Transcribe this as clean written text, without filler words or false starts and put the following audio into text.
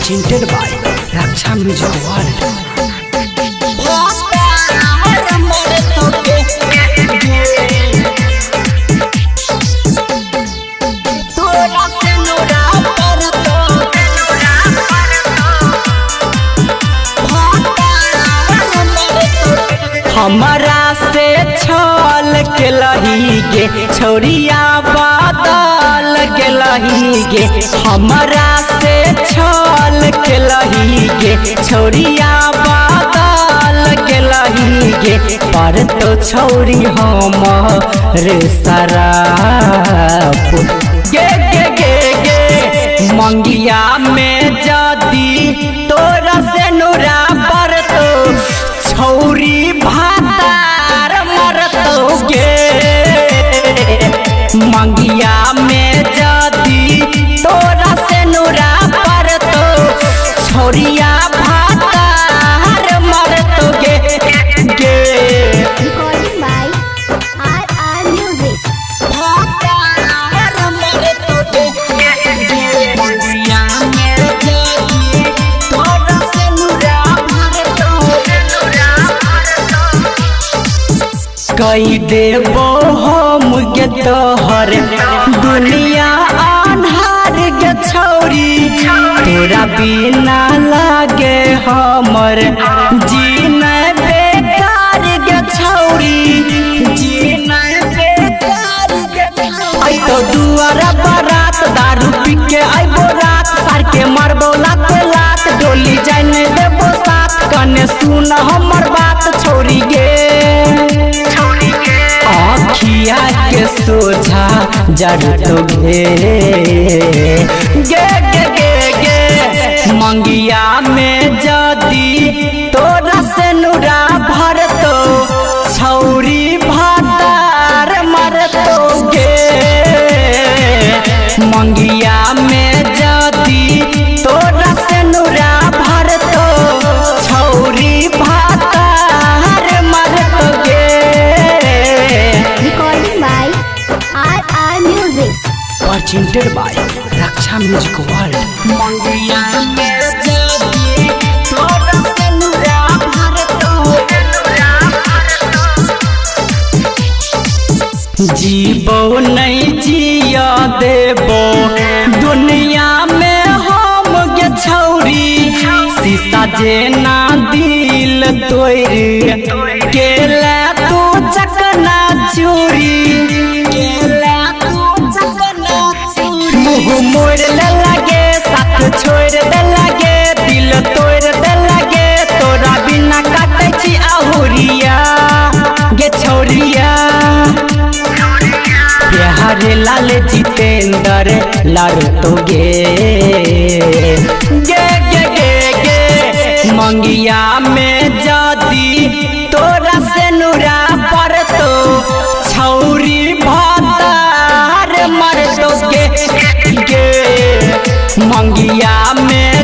presented by Raksha Music World. हमारा से छल के लही गे छोरिया बादल के लही गे हमारा से छल के लही गे छोरिया बादल के लही गे पर तो छोरी हम रे सराप गे गे गे गे मंगिया में जदी तोरा से नूरा पर तो छौरी भातार मरतोगे मंगिया में जदी तोरा से नूरा पर तो छौरिया भातार मरतोगे गे। Recording by RR Music. भातार मरतोगे मंगिया में जदी तोरा से नूरा कई देवो हम गे तोहर दुनिया अन्हार गे छौरी तोरा बिना लागे हमर जीना बेकार गे छौरी जीना बेकार गे आई तो दुआरा बारात दारू पी के आइबो रात सार के मरबो लात लात डोली जाने देबो साथ कने सुन हमर बात छौरी गे आखिया के सोझा जड़ तो गे गे गे गे गे मंगिया में जदी तोरा से नूरा भर तो छौरी भातार मर तो गे मंगिया में जदी तोरा से नूरा भर तो छौरी भातार मर तो गे। Recording by RR Music. Presented by Raksha Music World. मंगिया में जदी तोरा से नूरा भर तो जीवो नहीं जिया देबो दुनिया में हम गे छौरी सीता जेना दिल तोड़ के ले तू चकना चूरी के ले तू चकना चूरी मुँह मोड़ ले लगे साथ छोड़ दे लगे दिल तोड़ दे लगे तोरा बिना काटे छी आहुरिया गे छौरिया बिहारी लाल जितेंद्र लाड़ तो गे गे गे गे गे मंगिया में जदी तोरा से नूरा पर तो छौरी भातार मर तो गे गे मंगिया में